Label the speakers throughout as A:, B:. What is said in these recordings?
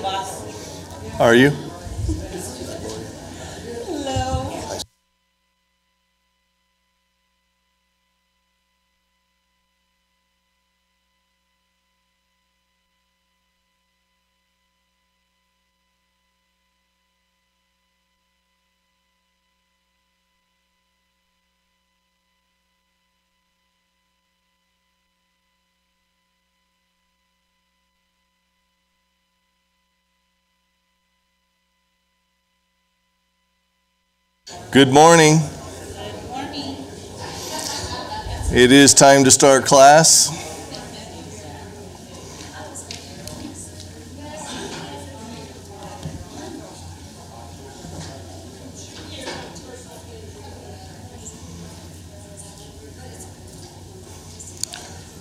A: Are you?
B: Hello.
A: Good morning. It is time to start class.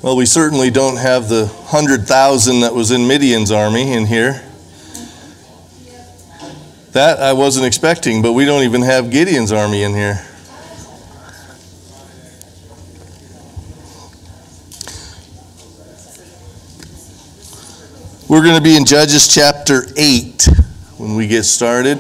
A: Well, we certainly don't have the 100,000 that was in Midian's army in here. That I wasn't expecting, but we don't even have Gideon's army in here. We're going to be in Judges chapter 8 when we get started.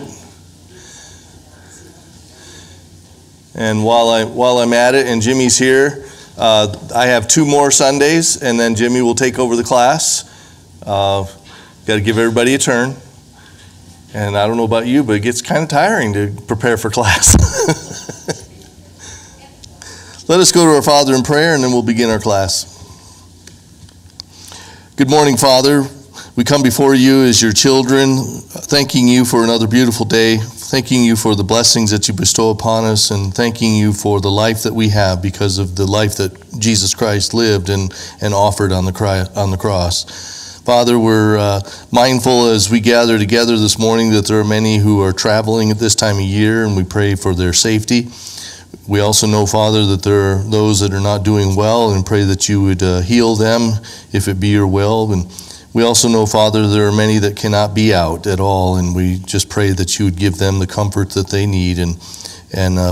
A: And while I'm at it and Jimmy's here, I have 2 more Sundays, and then Jimmy will take over the class. Got to give everybody a turn. And I don't know about you, but it gets kind of tiring to prepare for class. Let us go to our Father in prayer, and then we'll begin our class. Good morning, Father. We come before you as your children, thanking you for another beautiful day, thanking you for the blessings that you bestow upon us, and thanking you for the life that we have because of the life that Jesus Christ lived and offered on the cross. Father, we're mindful as we gather together this morning that there are many who are traveling at this time of year, and we pray for their safety. We also know, Father, that there are those that are not doing well, and pray that you would heal them if it be your will. And we also know, Father, there are many that cannot be out at all, and we just pray that you would give them the comfort that they need. And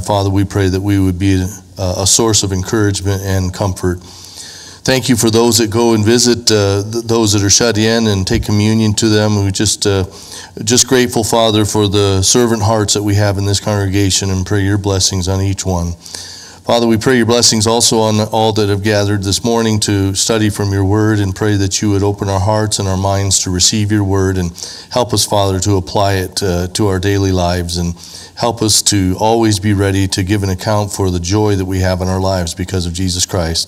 A: Father, we pray that we would be a source of encouragement and comfort. Thank you for those that go and visit those that are shut in and take communion to them. We're just grateful, Father, for the servant hearts that we have in this congregation, and pray your blessings on each one. Father, we pray your blessings also on all that have gathered this morning to study from your word, and pray that you would open our hearts and our minds to receive your word, and help us, Father, to apply it to our daily lives, and help us to always be ready to give an account for the joy that we have in our lives because of Jesus Christ.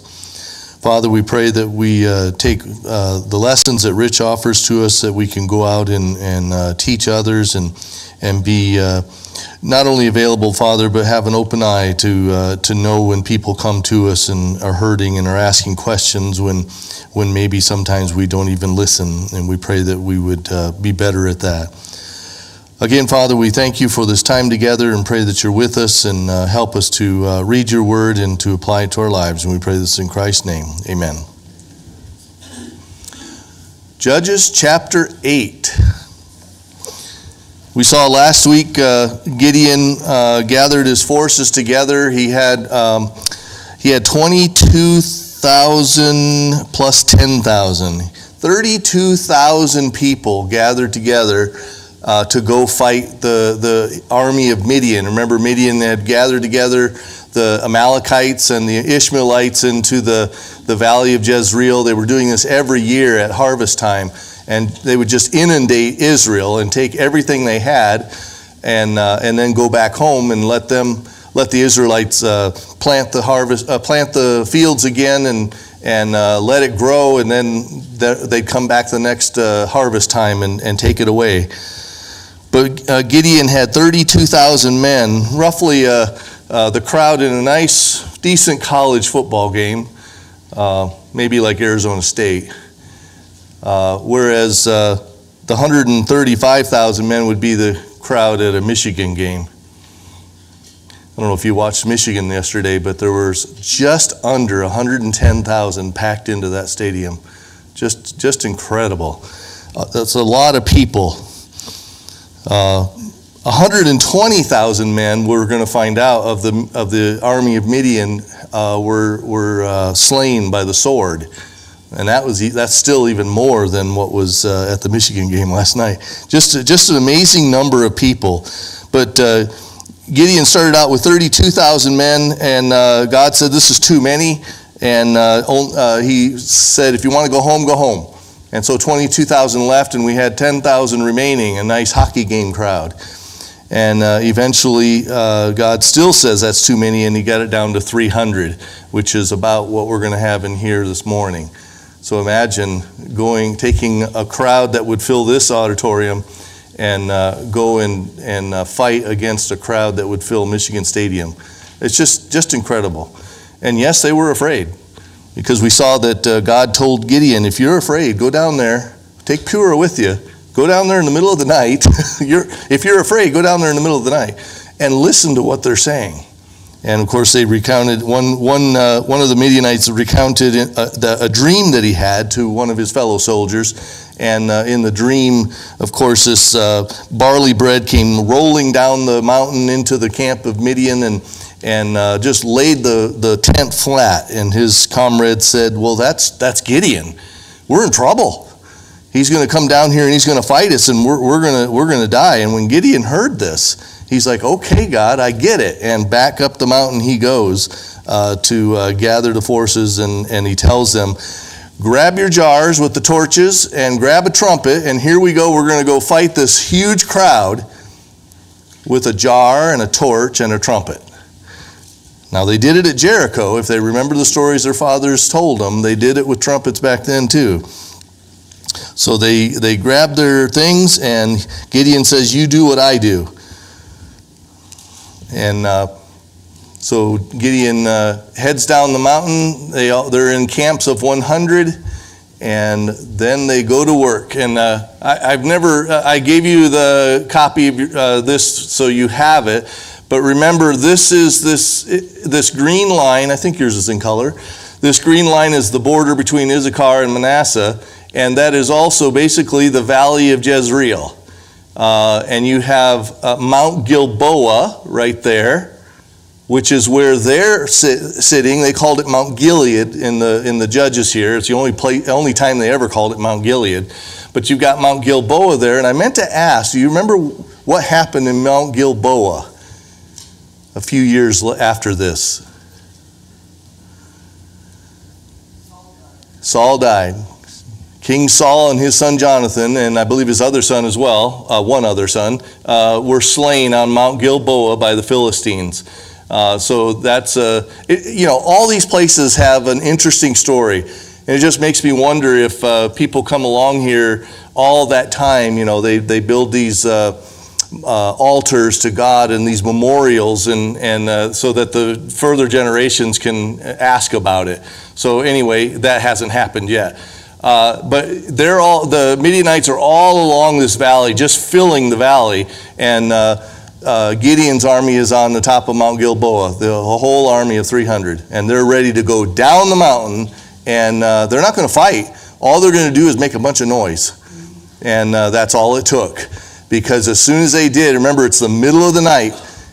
A: Father, we pray that we take the lessons that Rich offers to us, that we can go out and teach others and be not only available, Father, but have an open eye to know when people come to us and are hurting and are asking questions when maybe sometimes we don't even listen. And we pray that we would be better at that. Again, Father, we thank you for this time together and pray that you're with us and help us to read your word and to apply it to our lives. And we pray this in Christ's name. Amen. Judges chapter 8. We saw last week Gideon gathered his forces together. He had 22,000 plus 10,000. 32,000 people gathered together to go fight the army of Midian. Remember, Midian had gathered together the Amalekites and the Ishmaelites into the valley of Jezreel. They were doing this every year at harvest time, and they would just inundate Israel and take everything they had and then go back home and let the Israelites plant the fields again and let it grow, and then they'd come back the next harvest time and take it away. But Gideon had 32,000 men, roughly the crowd in a nice, decent college football game, maybe like Arizona State. Whereas the 135,000 men would be the crowd at a Michigan game. I don't know if you watched Michigan yesterday, but there was just under 110,000 packed into that stadium. Just incredible. That's a lot of people. 120,000 men, we're going to find out, of the army of Midian were slain by the sword. And that's still even more than what was at the Michigan game last night. Just an amazing number of people. But Gideon started out with 32,000 men, and God said, this is too many. And he said, if you want to go home, go home. And so 22,000 left, and we had 10,000 remaining, a nice hockey game crowd. And eventually, God still says that's too many, and he got it down to 300, which is about what we're going to have in here this morning. So imagine taking a crowd that would fill this auditorium and go and fight against a crowd that would fill Michigan Stadium. It's just incredible. And yes, they were afraid, because we saw that God told Gideon, if you're afraid, go down there, take Purah with you, go down there in the middle of the night. If you're afraid, go down there in the middle of the night and listen to what they're saying. And of course, they recounted, one of the Midianites recounted a dream that he had to one of his fellow soldiers. And in the dream, of course, this barley bread came rolling down the mountain into the camp of Midian and just laid the tent flat. And his comrade said, well, that's Gideon. We're in trouble. He's going to come down here and he's going to fight us, and we're going to die. And when Gideon heard this, he's like, okay, God, I get it. And back up the mountain he goes to gather the forces, and he tells them, grab your jars with the torches and grab a trumpet, and here we go. We're going to go fight this huge crowd with a jar and a torch and a trumpet. Now, they did it at Jericho. If they remember the stories their fathers told them, they did it with trumpets back then too. So they grabbed their things, and Gideon says, you do what I do. And so Gideon heads down the mountain. They're in camps of 100, and then they go to work. And I gave you the copy of this so you have it. But remember, this is this green line. I think yours is in color. This green line is the border between Issachar and Manasseh, and that is also basically the valley of Jezreel. And you have Mount Gilboa right there, which is where they're sitting. They called it Mount Gilead in the Judges here. It's the only time they ever called it Mount Gilead. But you've got Mount Gilboa there, and I meant to ask, do you remember what happened in Mount Gilboa a few years after this? Saul died. King Saul and his son Jonathan, and I believe his other son as well, one other son, were slain on Mount Gilboa by the Philistines. So that's, all these places have an interesting story. And it just makes me wonder if people come along here all that time, they build these altars to God and these memorials, and so that the further generations can ask about it. So anyway, that hasn't happened yet. But the Midianites are all along this valley, just filling the valley, and Gideon's army is on the top of Mount Gilboa, the whole army of 300, and they're ready to go down the mountain, and they're not going to fight. All they're going to do is make a bunch of noise, and that's all it took, because as soon as they did, remember, it's the middle of the night,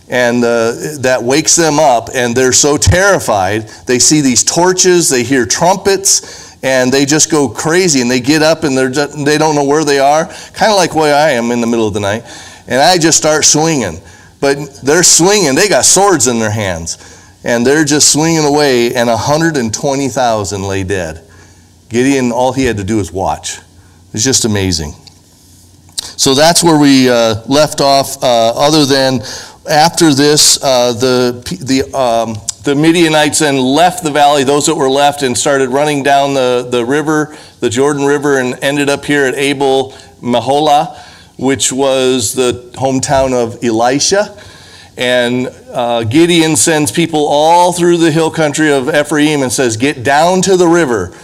A: and that wakes them up, and they're so terrified. They see these torches, they hear trumpets, and they just go crazy, and they get up, and they don't know where they are, kind of like where I am in the middle of the night, and I just start swinging. But they're swinging. They got swords in their hands, and they're just swinging away, and 120,000 lay dead. Gideon, all he had to do was watch. It's just amazing. So that's where we left off, other than after this, the Midianites then left the valley, those that were left, and started running down the river, the Jordan River, and ended up here at Abel Meholah, which was the hometown of Elisha. And Gideon sends people all through the hill country of Ephraim and says, get down to the river.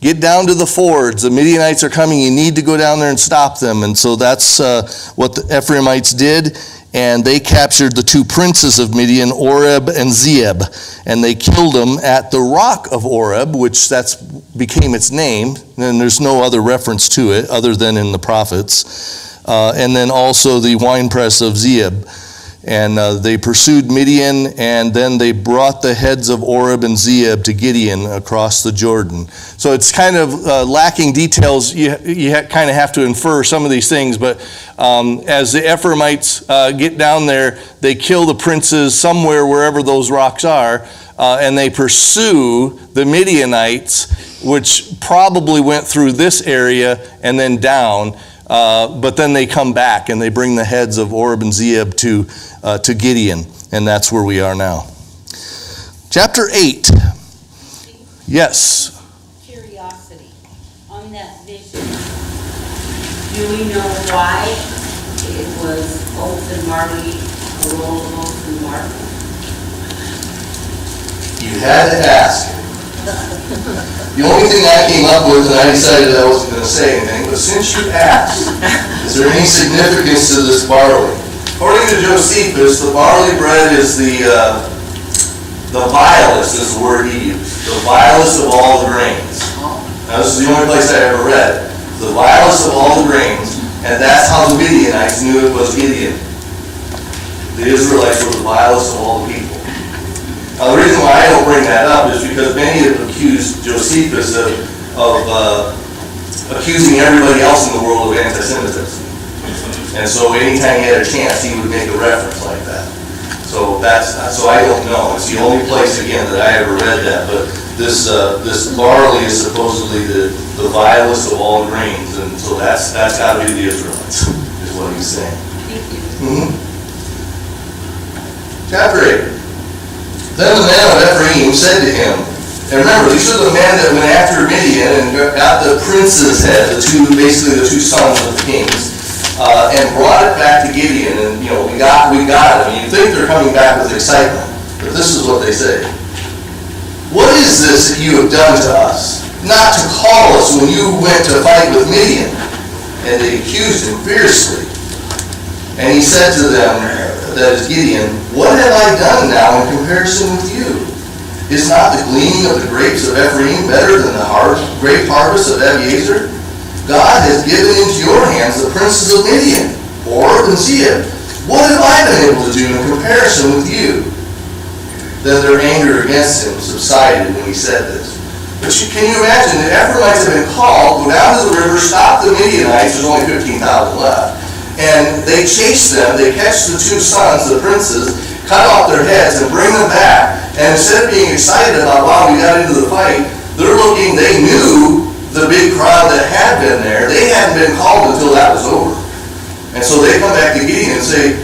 A: Get down to the fords. The Midianites are coming. You need to go down there and stop them. And so that's what the Ephraimites did. And they captured the two princes of Midian, Oreb and Zeeb. And they killed them at the rock of Oreb, which became its name. And there's no other reference to it other than in the prophets. And then also the winepress of Zeeb. And they pursued Midian, and then they brought the heads of Oreb and Zeeb to Gideon across the Jordan. So it's kind of lacking details. You kind of have to infer some of these things, but as the Ephraimites get down there, they kill the princes somewhere wherever those rocks are, and they pursue the Midianites, which probably went through this area and then down. But then they come back and they bring the heads of Oreb and Zeeb to Gideon, and that's where we are now. Chapter 8. Yes.
B: Curiosity on that vision. Do we know why it was oats and barley, a roll of oats and barley?
A: You had to ask. The only thing I came up with, and I decided I wasn't going to say anything, but since you asked, is there any significance to this barley? According to Josephus, the barley bread is the vilest, is the word he used. The vilest of all the grains. Now, this is the only place I ever read. The vilest of all the grains, and that's how the Midianites knew it was Gideon. The Israelites were the vilest of all the people. Now, the reason why I don't bring that up is because many have accused Josephus of accusing everybody else in the world of anti-Semitism. And so anytime he had a chance, he would make a reference like that. So I don't know. It's the only place, again, that I ever read that. But this barley is supposedly the vilest of all grains, and so that's got to be the Israelites, is what he's saying. Mm-hmm. Chapter 8. Then the men of Ephraim said to him, and remember, these are the men that went after Midian and got the prince's head, basically the two sons of the kings, and brought it back to Gideon. And we got it. I mean, you think they're coming back with excitement, but this is what they say: "What is this that you have done to us? Not to call us when you went to fight with Midian." And they accused him fiercely. And he said to them, that is Gideon, "What have I done now in comparison with you? Is not the gleaning of the grapes of Ephraim better than the grape harvest of Abiezer? God has given into your hands the princes of Midian, Oreb and Zeeb. What have I been able to do in comparison with you?" Then their anger against him subsided when he said this. But can you imagine, the Ephraimites have been called, go down to the river, stop the Midianites, there's only 15,000 left. And they chase them, they catch the two sons, the princes, cut off their heads and bring them back. And instead of being excited about, wow, we got into the fight, they knew the big crowd that had been there. They hadn't been called until that was over. And so they come back to Gideon and say,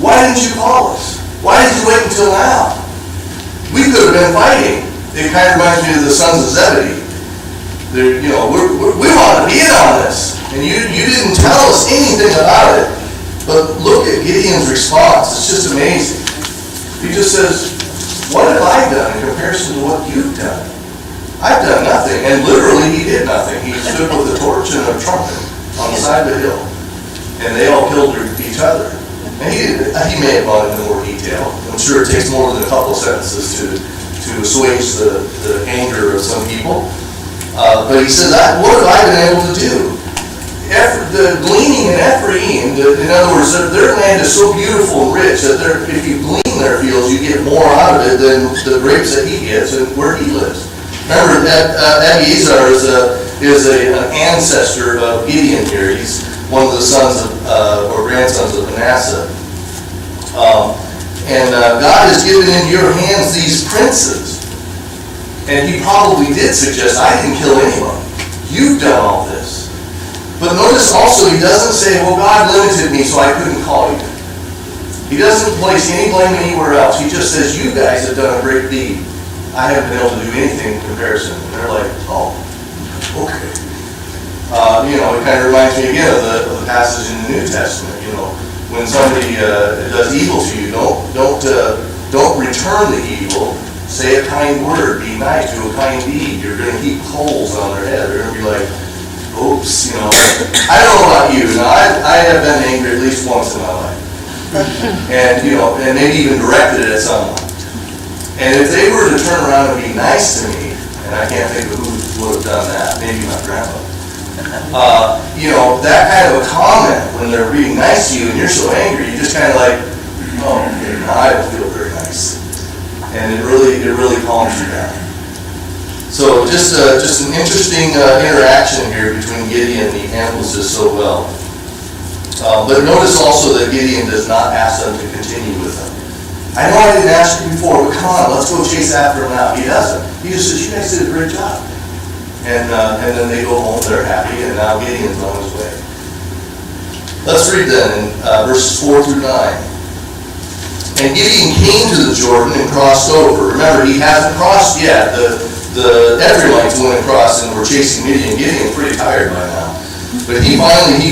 A: "Why didn't you call us? Why did you wait until now? We could have been fighting." It kind of reminds me of the sons of Zebedee. We want to be in on this. And you didn't tell us anything about it. But look at Gideon's response. It's just amazing. He just says, "What have I done in comparison to what you've done? I've done nothing." And literally, he did nothing. He stood with a torch and a trumpet on the side of the hill. And they all killed each other. And he may have gone into more detail. I'm sure it takes more than a couple sentences to assuage the anger of some people. But he says, "What have I been able to do?" The gleaning in Ephraim, in other words, their land is so beautiful and rich that if you glean their fields, you get more out of it than the grapes that he gets and where he lives. Remember, Abiezer is an ancestor of Gideon here. He's one of the sons of, or grandsons of Manasseh. And God has given into your hands these princes. And he probably did suggest, "I didn't kill anyone. You've done all this." But notice also, he doesn't say, "Well, God limited me so I couldn't call you." He doesn't place any blame anywhere else. He just says, "You guys have done a great deed. I haven't been able to do anything in comparison." And they're like, "Oh, okay." It kind of reminds me again of the passage in the New Testament. When somebody does evil to you, don't return the evil. Say a kind word. Be nice. Do a kind deed. You're going to heap coals on their head. They're going to be like, "Oops." I don't know about you. Now, I have been angry at least once in my life, and maybe even directed it at someone. And if they were to turn around and be nice to me, and I can't think of who would have done that. Maybe my grandpa. That kind of a comment when they're being nice to you and you're so angry, you just kind of like, "Oh, Now, I don't feel very nice. And it really calms you down. So just an interesting interaction here between Gideon, and he handles this so well. But notice also that Gideon does not ask them to continue with him. I know I didn't ask you before, but come on, let's go chase after him now. He doesn't. He just says, you guys did a great job. And then they go home, they're happy, and now Gideon's on his way. Let's read then in verses 4 through 9. And Gideon came to the Jordan and crossed over. Remember, he hasn't crossed yet. The Ephraimites went across and were chasing Gideon. Gideon's pretty tired by now. But he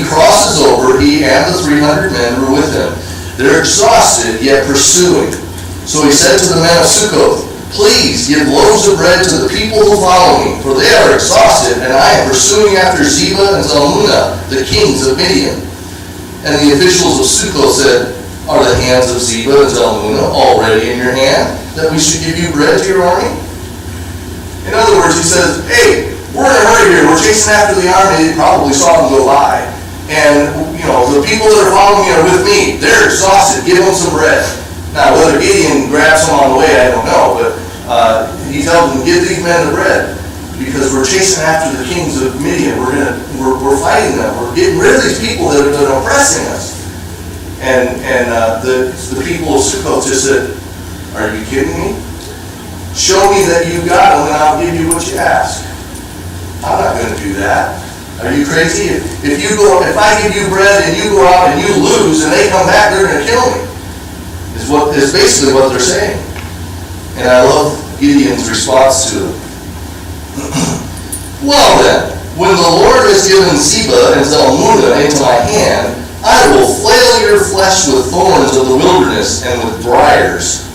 A: crosses over, he and the 300 men who were with him. They're exhausted, yet pursuing. So he said to the men of Sukkoth, please give loaves of bread to the people who follow me, for they are exhausted, and I am pursuing after Zebah and Zalmunna, the kings of Midian. And the officials of Sukkoth said, are the hands of Zebah and Zalmunna already in your hand, that we should give you bread to your army? In other words, he says, hey, we're in a hurry here. We're chasing after the army. They probably saw them go by. And, the people that are following me are with me. They're exhausted. Give them some bread. Now, whether Gideon grabs some on the way, I don't know. But he tells them, give these men the bread. Because we're chasing after the kings of Midian. We're fighting them. We're getting rid of these people that are oppressing us. And the people of Sukkoth just said, are you kidding me? Show me that you got them and I'll give you what you ask. I'm not going to do that. Are you crazy? If I give you bread and you go out and you lose and they come back, they're going to kill me. Is basically what they're saying. And I love Gideon's response to it. Well then, when the Lord has given Zebah and Zalmunna into my hand, I will flail your flesh with thorns of the wilderness and with briars.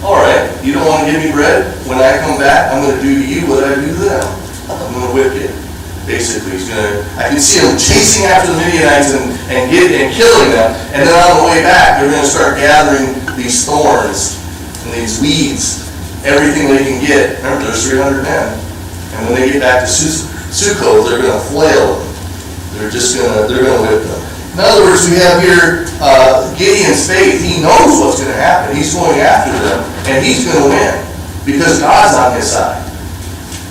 A: All right, you don't want to give me bread? When I come back, I'm going to do to you what I do to them. I'm going to whip you. Basically, I can see them chasing after the Midianites and killing them, and then on the way back, they're going to start gathering these thorns and these weeds, everything they can get. Remember, there's 300 men, and when they get back to Sukkoth, they're going to flail them. They're going to whip them. In other words, we have here Gideon's faith. He knows what's going to happen. He's going after them, and he's going to win because God's on his side.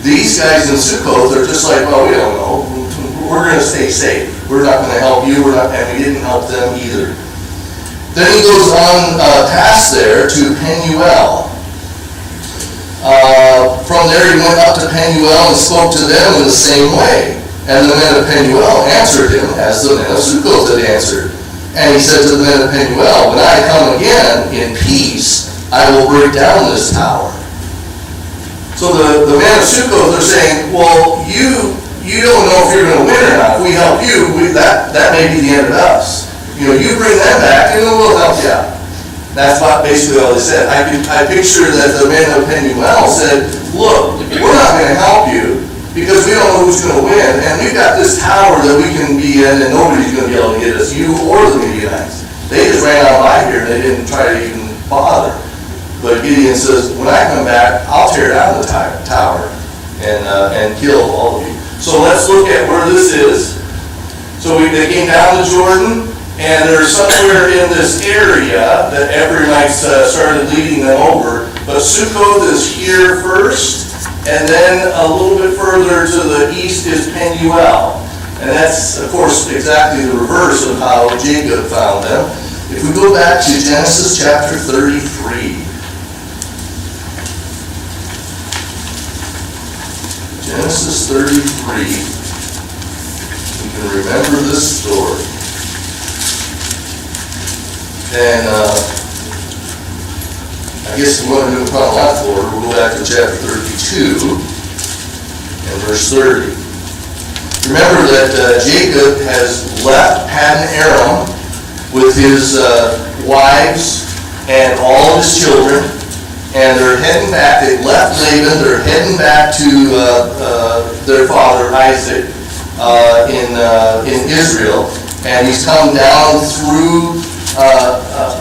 A: These guys in Sukkoth are just like, well, we don't know. We're going to stay safe. We're not going to help you. And we didn't help them either. Then he goes on past there to Penuel. From there he went up to Penuel and spoke to them in the same way. And the men of Penuel answered him as the men of Sukkoth had answered. And he said to the men of Penuel, when I come again in peace, I will break down this tower. So the men of Sukkoth are saying, well, you don't know if you're going to win or not. If we help you, that may be the end of us. You bring them back, and then we'll help you out. That's basically all they said. I picture that the men of Penuel said, look, we're not going to help you, because we don't know who's going to win, and we've got this tower that we can be in, and nobody's going to be able to get us, you or the Midianites. They just ran out by here, and they didn't try to even bother. But Gideon says, when I come back, I'll tear down the tower and kill all of you. So let's look at where this is. So they came down the Jordan, and they're somewhere in this area that Ephraimites started leading them over. But Sukkoth is here first. And then a little bit further to the east is Penuel. And that's, of course, exactly the reverse of how Jacob found them. If we go back to Genesis chapter 33. Genesis 33. We can remember this story. And I guess we want to do it chronological order. We'll go back to chapter 32 and verse 30. Remember that Jacob has left Paddan Aram with his wives and all of his children, and they're heading back. They've left Laban. They're heading back to their father Isaac in Israel, and he's come down through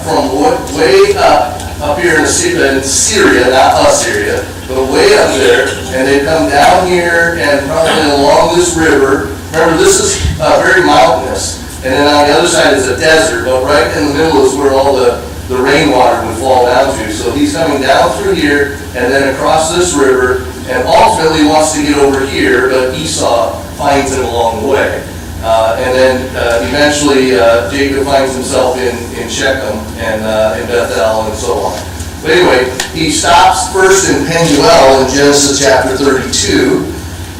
A: from way up here in Syria, not Assyria, but way up there, and they come down here and probably along this river. Remember, this is very mountainous. and then on the other side is a desert, but right in the middle is where all the rainwater would fall down to. So he's coming down through here and then across this river, and ultimately wants to get over here, but Esau finds him along the way. And then eventually Jacob finds himself in Shechem and in Bethel and so on. But anyway, he stops first in Penuel in Genesis chapter 32,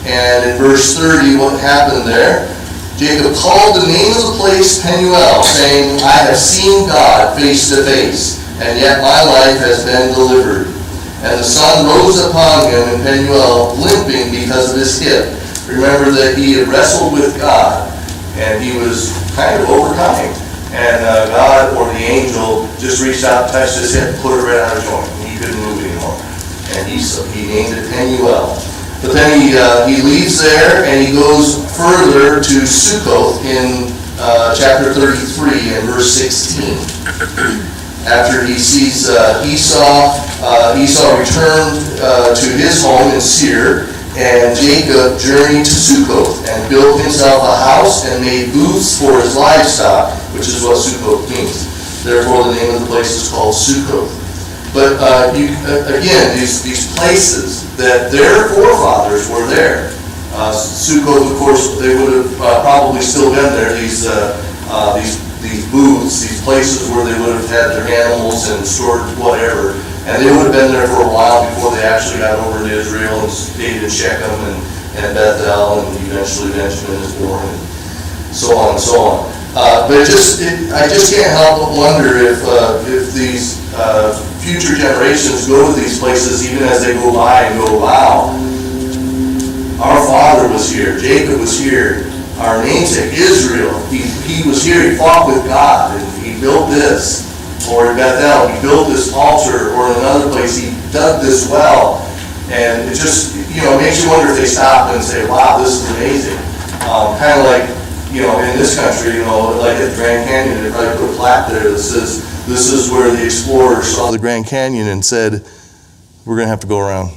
A: and in verse 30, what happened there? Jacob called the name of the place Penuel, saying, I have seen God face to face, and yet my life has been delivered. And the sun rose upon him in Penuel, limping because of his hip. Remember that he had wrestled with God, and he was kind of overcoming. And God, or the angel, just reached out, touched his hip, put it right out of joint, and he couldn't move anymore. And he named it Penuel. But then he leaves there, and he goes further to Sukkoth in chapter 33 and verse 16. After he sees Esau returned to his home in Seir, and Jacob journeyed to Sukkoth and built himself a house and made booths for his livestock, which is what Sukkoth means. Therefore, the name of the place is called Sukkoth. But again, these places that their forefathers were there. Sukkoth, of course, they would have probably still been there. These booths, these places where they would have had their animals and stored whatever. And they would have been there for a while before they actually got over to Israel and stayed in Shechem and Bethel, and eventually Benjamin is born, and so on and so on. But I just can't help but wonder if these future generations go to these places, even as they go by, and go, wow, our father was here, Jacob was here, our namesake Israel, he was here, he fought with God, and he built this. Or in Bethel, he built this altar, or in another place, he dug this well. And it just, makes you wonder if they stop and say, wow, this is amazing. Kind of like, in this country, like at the Grand Canyon, they probably put a plaque there that says, this is where the explorers saw the Grand Canyon and said, we're going to have to go around.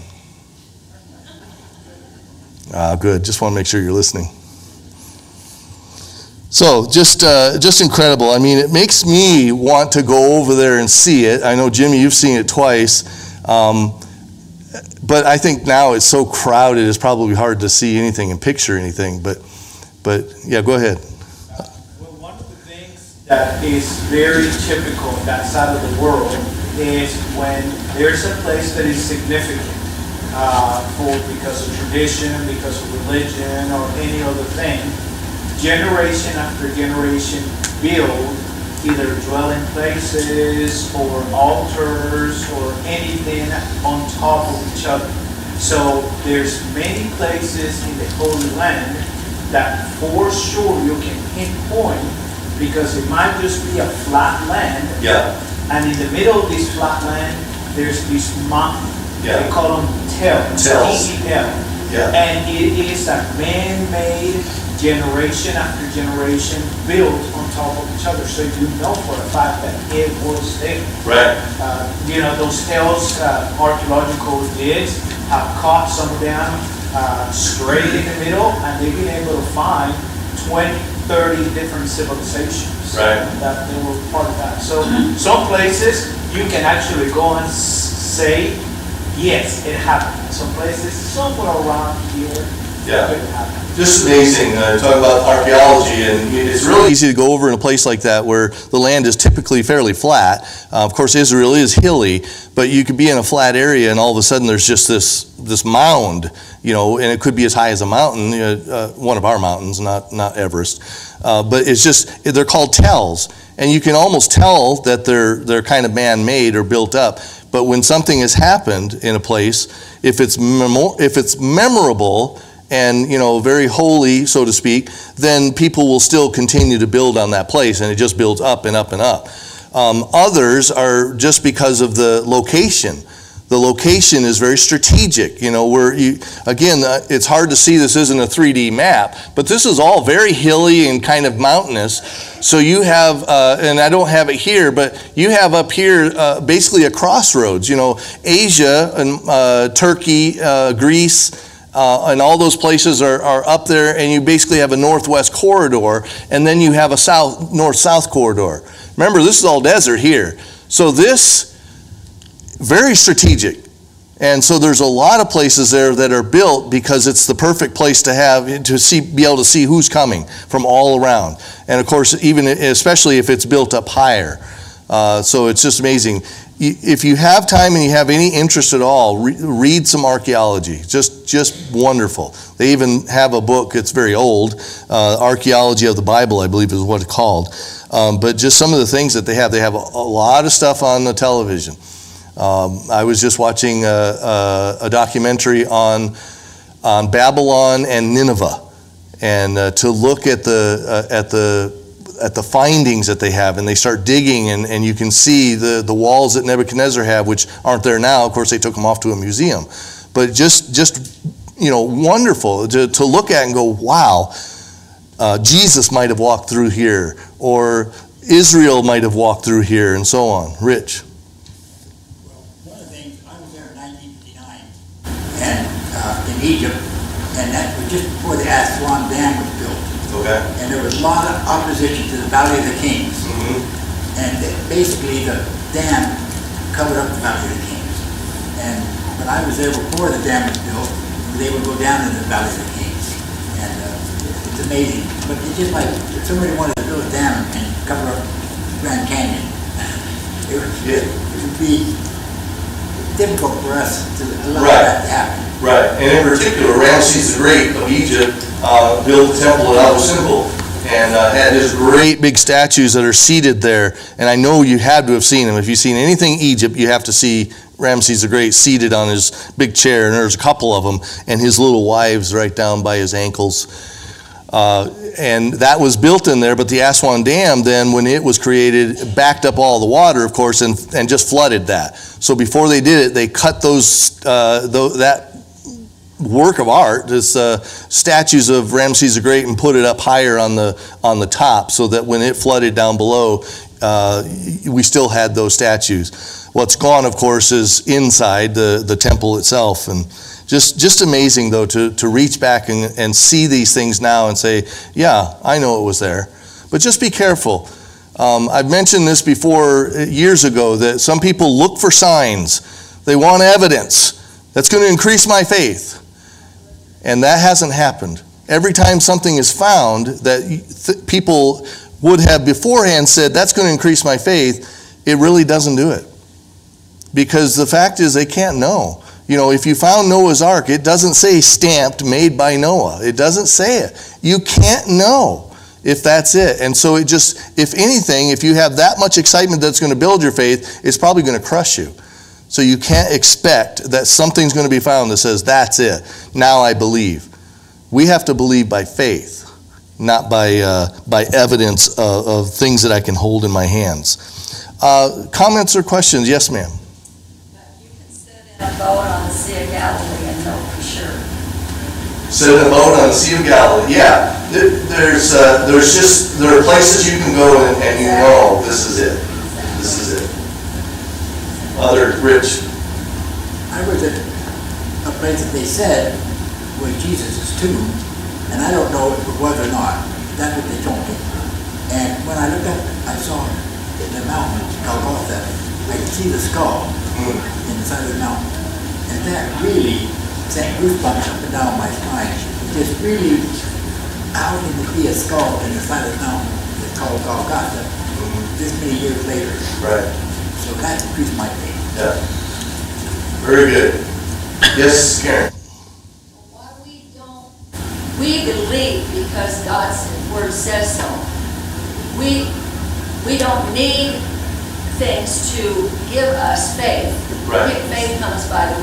A: Good, just want to make sure you're listening. So just incredible. I mean, it makes me want to go over there and see it. I know, Jimmy, you've seen it twice. But I think now it's so crowded, it's probably hard to see anything and picture anything. But yeah, go ahead.
C: Well, one of the things that is very typical in that side of the world is when there's a place that is significant because of tradition, because of religion, or any other thing. Generation after generation build either dwelling places or altars or anything on top of each other. So there's many places in the Holy Land that for sure you can pinpoint, because it might just be a flat land.
A: Yeah.
C: And in the middle of this flat land, there's this mountain.
A: Yeah.
C: They call them tells. T-E-L.
A: Yeah.
C: And it is a man-made, generation after generation built on top of each other, so you know for a fact that it was there.
A: Right.
C: Those tells, archaeological digs have caught some of them straight in the middle, and they've been able to find 20, 30 different civilizations
A: right.
C: that they were part of that. So some places you can actually go and say, yes, it happened. Some places, somewhere around here,
A: yeah.
C: it happened.
A: Just amazing. Talk about archaeology, and it's really easy to go over in a place like that where the land is typically fairly flat. Of course, Israel is hilly, but you could be in a flat area and all of a sudden there's just this mound, and it could be as high as a mountain, one of our mountains, not Everest. But it's just, they're called tells, and you can almost tell that they're kind of man-made or built up. But when something has happened in a place, if it's memorable and very holy, so to speak, then people will still continue to build on that place, and it just builds up and up and up. Others are just because of the location. The location is very strategic. It's hard to see, this isn't a 3D map, but this is all very hilly and kind of mountainous. So you have, and I don't have it here, but you have up here basically a crossroads. Asia and Turkey, Greece, and all those places are up there, and you basically have a northwest corridor, and then you have a north-south corridor. Remember, this is all desert here. So this, very strategic. And so there's a lot of places there that are built because it's the perfect place to have, be able to see who's coming from all around. And of course, especially if it's built up higher. So it's just amazing. If you have time and you have any interest at all, read some archaeology. Just wonderful. They even have a book, it's very old, Archaeology of the Bible, I believe is what it's called. But just some of the things that they have a lot of stuff on the television. I was just watching a documentary on Babylon and Nineveh, and to look at the findings that they have, and they start digging, and you can see the walls that Nebuchadnezzar had, which aren't there now. Of course, they took them off to a museum, but just wonderful to look at and go, wow, Jesus might have walked through here, or Israel might have walked through here, and so on. Rich.
D: One of the things, I was there in 1959, and in Egypt, and that was just before the Aswan Dam was built.
A: Okay.
D: And there was a lot of opposition to the Valley of the Kings.
A: Mm-hmm.
D: And basically the dam covered up the Valley of the Kings. And when I was there before the dam was built, they would go down into the Valley of the Kings. And it's amazing. But it's just like if somebody wanted to build a dam and cover up Grand Canyon. It would be difficult for us to allow that to happen.
A: Right, and in particular, Ramses the Great of Egypt built the temple at Abu Simbel, and had his great big statues that are seated there. And I know you had to have seen them. If you've seen anything Egypt, you have to see Ramses the Great seated on his big chair, and there's a couple of them, and his little wives right down by his ankles. And that was built in there, but the Aswan Dam then, when it was created, backed up all the water, of course, and just flooded that. So before they did it, they cut that work of art, this statues of Ramses the Great, and put it up higher on the top, so that when it flooded down below, we still had those statues. What's gone, of course, is inside the temple itself. And just amazing, though, to reach back and see these things now and say, yeah, I know it was there. But just be careful. I've mentioned this before years ago, that some people look for signs. They want evidence that's going to increase my faith. And that hasn't happened. Every time something is found that people would have beforehand said, that's going to increase my faith, it really doesn't do it. Because the fact is, they can't know. If you found Noah's Ark, it doesn't say stamped, made by Noah. It doesn't say it. You can't know if that's it. And so it just, if anything, if you have that much excitement that's going to build your faith, it's probably going to crush you. So you can't expect that something's going to be found that says, that's it. Now I believe. We have to believe by faith, not by evidence of things that I can hold in my hands. Comments or questions? Yes, ma'am.
E: You can sit in a boat on the Sea of Galilee and know for sure.
A: Sit in a boat on the Sea of Galilee. Yeah, there are places you can go and you know this is it. This is it. Other Rich.
D: I was at a place that they said was Jesus' tomb, and I don't know if it was or not. That's what they told me. And when I looked up, I saw the mountain, Golgotha. I could see the skull in the side of the mountain. And that really sent goosebumps up and down my spine. Just really, how can there be a skull in the side of the mountain that's called Golgotha this many years later?
A: Right.
D: So that increased my faith.
A: Yeah. Very good. Yes, Karen.
E: Why we believe because God's word says so. We don't need things to give us faith.
A: Right.
E: Faith comes by the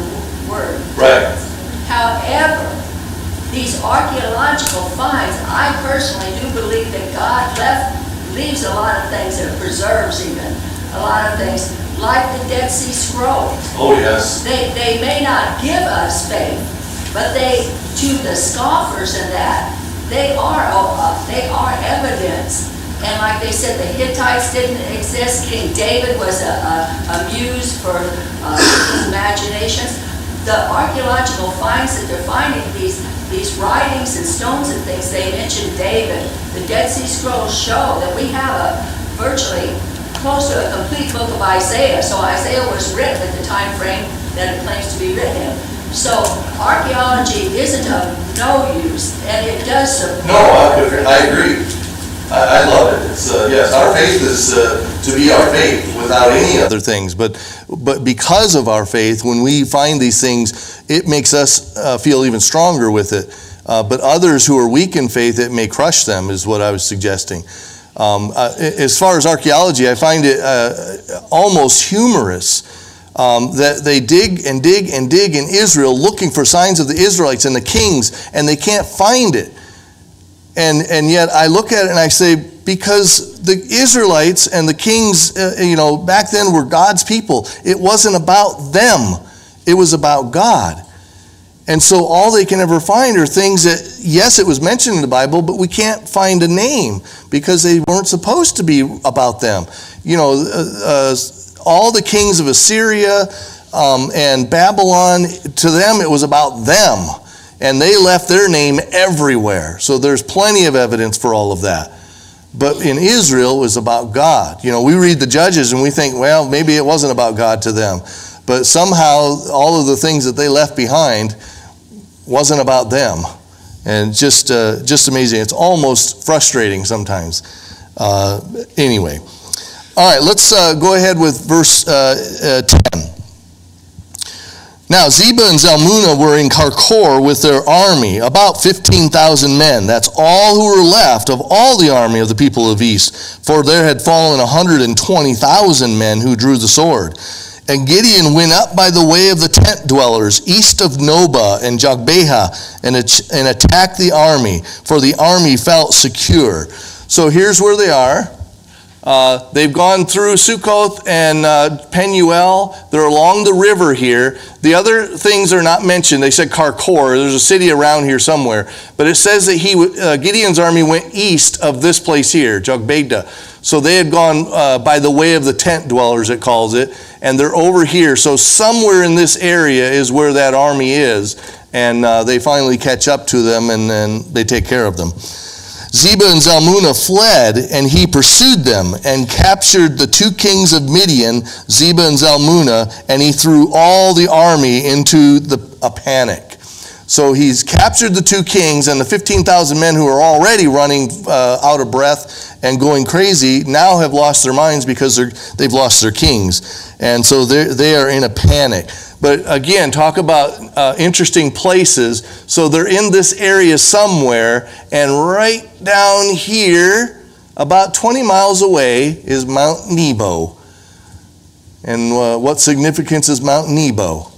E: word.
A: Right.
E: However, these archaeological finds, I personally do believe that God leaves a lot of things that preserves even. A lot of things, like the Dead Sea Scrolls.
A: Oh, yes.
E: They may not give us faith, but to the scoffers and that, they are evidence. And like they said, the Hittites didn't exist. King David was a muse for his imaginations. the archaeological finds that they're finding, these writings and stones and things, they mentioned David. The Dead Sea Scrolls show that we have a virtually close to a complete book of Isaiah. So Isaiah was written at the time frame that it claims to be written in. So archaeology isn't of no use, and it does support.
A: No, I agree. I love it. It's, yes, our faith is to be our faith without any other things. But because of our faith, when we find these things, it makes us feel even stronger with it. But others who are weak in faith, it may crush them, is what I was suggesting. As far as archaeology, I find it almost humorous that they dig and dig and dig in Israel looking for signs of the Israelites and the kings, and they can't find it. And yet I look at it and I say, because the Israelites and the kings, back then were God's people. It wasn't about them. It was about God. And so all they can ever find are things that, yes, it was mentioned in the Bible, but we can't find a name because they weren't supposed to be about them. All the kings of Assyria and Babylon, to them it was about them. And they left their name everywhere. So there's plenty of evidence for all of that. But in Israel, it was about God. We read the Judges and we think, well, maybe it wasn't about God to them. But somehow, all of the things that they left behind wasn't about them. And just amazing. It's almost frustrating sometimes. Anyway. All right, let's go ahead with verse 10. Now, Zebah and Zalmunna were in Karkor with their army, about 15,000 men. That's all who were left of all the army of the people of East, for there had fallen 120,000 men who drew the sword. And Gideon went up by the way of the tent dwellers, east of Nobah and Jogbehah, and attacked the army, for the army felt secure. So here's where they are. They've gone through Sukkoth and Penuel. They're along the river here. The other things are not mentioned. They said Karkor. There's a city around here somewhere. But it says that Gideon's army went east of this place here, Jogbehah. So they had gone by the way of the tent dwellers, it calls it. And they're over here. So somewhere in this area is where that army is. And they finally catch up to them and then they take care of them. Zebah and Zalmunna fled, and he pursued them and captured the two kings of Midian, Zebah and Zalmunna, and he threw all the army into a panic. So he's captured the two kings, and the 15,000 men who are already running out of breath and going crazy now have lost their minds because they've lost their kings. And so they are in a panic. But again, talk about interesting places. So they're in this area somewhere, and right down here, about 20 miles away, is Mount Nebo. And what significance is Mount Nebo?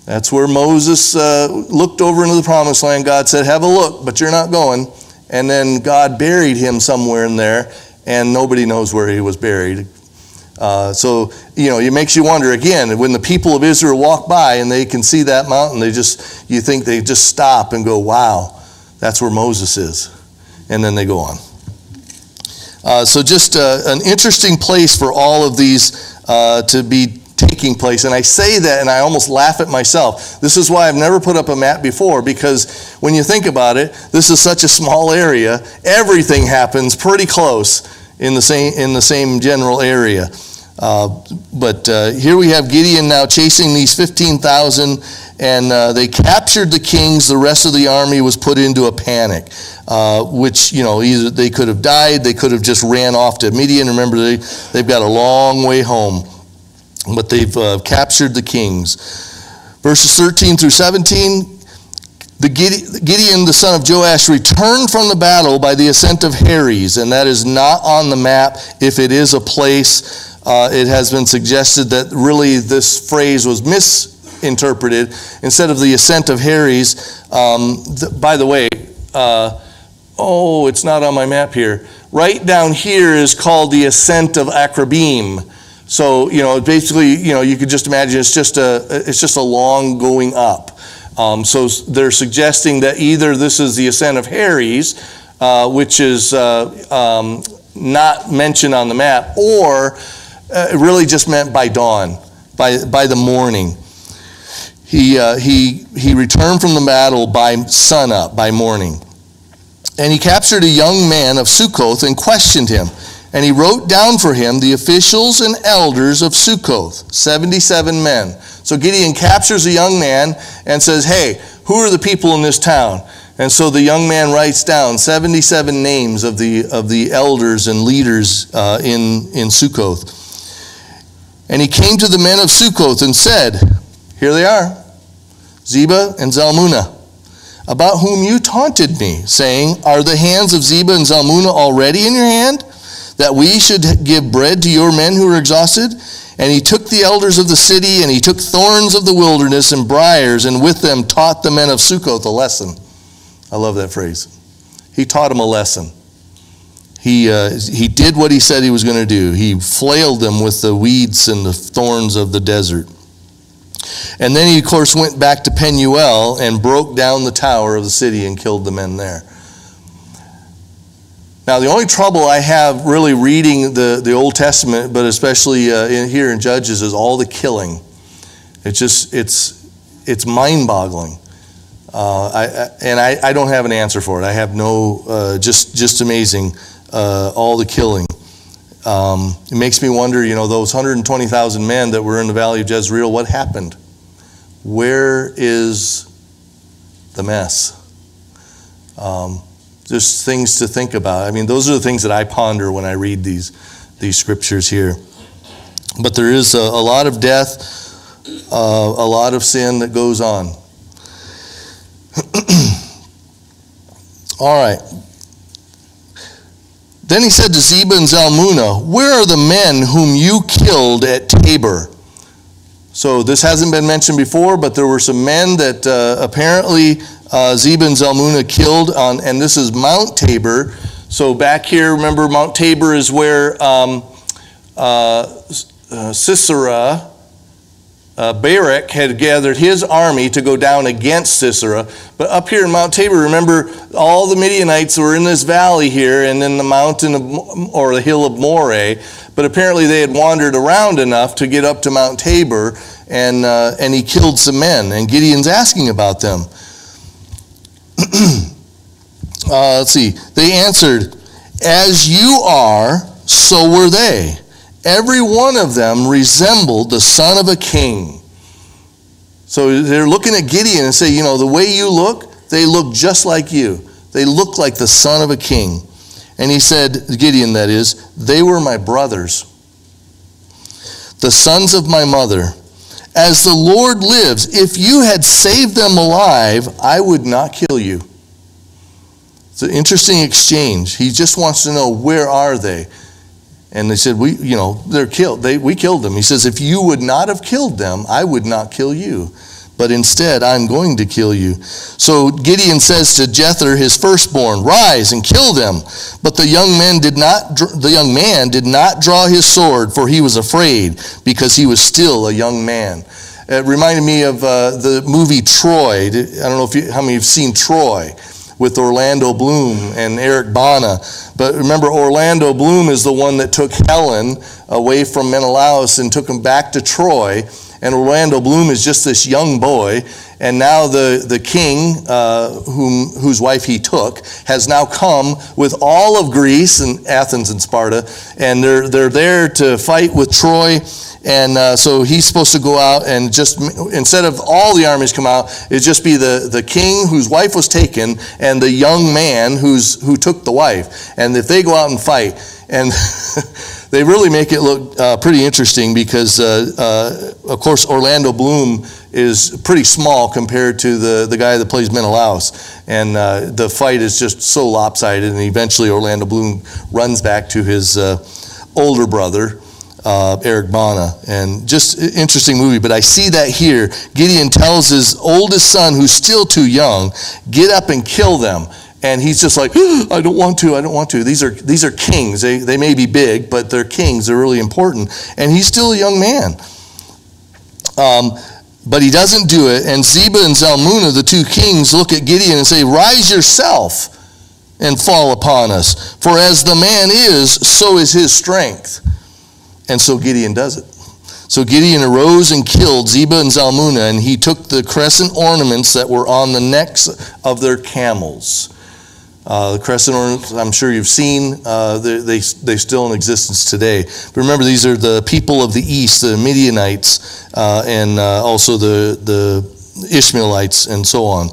A: That's where Moses looked over into the promised land. God said, have a look, but you're not going. And then God buried him somewhere in there, and nobody knows where he was buried. So, it makes you wonder, again, when the people of Israel walk by and they can see that mountain, you think they just stop and go, wow, that's where Moses is. And then they go on. So just an interesting place for all of these to be taking place. And I say that and I almost laugh at myself. This is why I've never put up a map before, because when you think about it, this is such a small area. Everything happens pretty close in the same general area. But here we have Gideon now chasing these 15,000, and they captured the kings. The rest of the army was put into a panic, which, either they could have died, they could have just ran off to Midian. Remember, they've got a long way home, but they've captured the kings. Verses 13 through 17, Gideon, the son of Joash, returned from the battle by the ascent of Heres, and that is not on the map. If it is a place, it has been suggested that really this phrase was misinterpreted. Instead of the ascent of Heres, by the way, it's not on my map here. Right down here is called the ascent of Akrabim. So, basically, you could just imagine it's just a long going up. So they're suggesting that either this is the ascent of Heres, which is not mentioned on the map, or it really just meant by dawn. by the morning. He returned from the battle by sunup, by morning. And he captured a young man of Sukkoth and questioned him. And he wrote down for him the officials and elders of Sukkoth, 77 men. So Gideon captures a young man and says, hey, who are the people in this town? And so the young man writes down 77 names of the elders and leaders in Sukkoth. And he came to the men of Sukkoth and said, here they are, Zebah and Zalmunna, about whom you taunted me, saying, are the hands of Zebah and Zalmunna already in your hand, that we should give bread to your men who are exhausted? And he took the elders of the city, and he took thorns of the wilderness and briars, and with them taught the men of Sukkoth a lesson. I love that phrase. He taught them a lesson. He did what he said he was going to do. He flailed them with the weeds and the thorns of the desert. And then he, of course, went back to Penuel and broke down the tower of the city and killed the men there. Now, the only trouble I have really reading the Old Testament, but especially here in Judges, is all the killing. It's mind-boggling. I don't have an answer for it. I have no, just amazing, all the killing. It makes me wonder, those 120,000 men that were in the Valley of Jezreel, what happened? Where is the mess? Just things to think about. I mean, those are the things that I ponder when I read these scriptures here. But there is a lot of death, a lot of sin that goes on. All right. Then he said to Zebah and Zalmunna, where are the men whom you killed at Tabor? So this hasn't been mentioned before, but there were some men that apparently Zebah and Zalmunna killed on, and this is Mount Tabor. So back here, remember Mount Tabor is where Sisera, Barak had gathered his army to go down against Sisera. But up here in Mount Tabor, remember, all the Midianites were in this valley here and in the mountain or the hill of Moreh. But apparently they had wandered around enough to get up to Mount Tabor, and he killed some men. And Gideon's asking about them. Let's see. They answered, as you are, so were they. Every one of them resembled the son of a king. So they're looking at Gideon and say, the way you look, they look just like you. They look like the son of a king. And he said, Gideon that is, they were my brothers, the sons of my mother. As the Lord lives, if you had saved them alive, I would not kill you. It's an interesting exchange. He just wants to know, where are they? And they said, they're killed. We killed them. He says, if you would not have killed them, I would not kill you. But instead, I'm going to kill you. So Gideon says to Jether, his firstborn, rise and kill them. But the young man did not draw his sword, for he was afraid, because he was still a young man. It reminded me of the movie Troy. I don't know how many have seen Troy, with Orlando Bloom and Eric Bana. But remember, Orlando Bloom is the one that took Helen away from Menelaus and took him back to Troy. And Orlando Bloom is just this young boy. And now the king, whose wife he took, has now come with all of Greece and Athens and Sparta. And they're there to fight with Troy. And so he's supposed to go out and just, instead of all the armies come out, it'd just be the king whose wife was taken and the young man who took the wife. And if they go out and fight, and they really make it look pretty interesting because, of course, Orlando Bloom is pretty small compared to the guy that plays Menelaus. And the fight is just so lopsided, and eventually Orlando Bloom runs back to his older brother, Eric Bana, and just interesting movie. But I see that here. Gideon tells his oldest son, who's still too young, get up and kill them. And he's just like, I don't want to. These are kings. They may be big, but they're kings. They're really important. And he's still a young man. But he doesn't do it. And Zebah and Zalmunna, the two kings, look at Gideon and say, rise yourself and fall upon us. For as the man is, so is his strength. And so Gideon does it. So Gideon arose and killed Zebah and Zalmunna, and he took the crescent ornaments that were on the necks of their camels. The crescent ornaments, I'm sure you've seen, they're still in existence today. But remember, these are the people of the east, the Midianites, and also the Ishmaelites, and so on.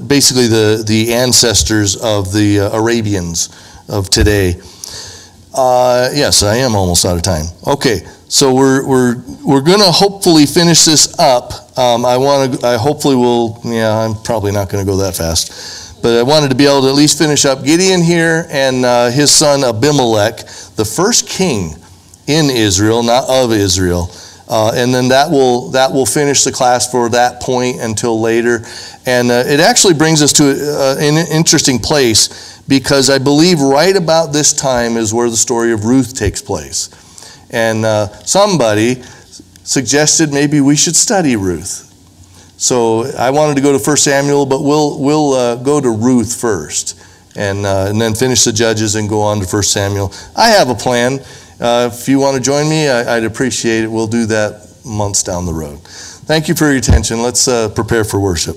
A: Basically the ancestors of the Arabians of today. Yes, I am almost out of time. Okay, so we're going to hopefully finish this up. I'm probably not going to go that fast. But I wanted to be able to at least finish up Gideon here and his son Abimelech, the first king in Israel, not of Israel. And then that will finish the class for that point until later. And it actually brings us to an interesting place, because I believe right about this time is where the story of Ruth takes place. And somebody suggested maybe we should study Ruth. So I wanted to go to 1 Samuel, but we'll go to Ruth first, and then finish the Judges and go on to 1 Samuel. I have a plan. If you want to join me, I'd appreciate it. We'll do that months down the road. Thank you for your attention. Let's prepare for worship.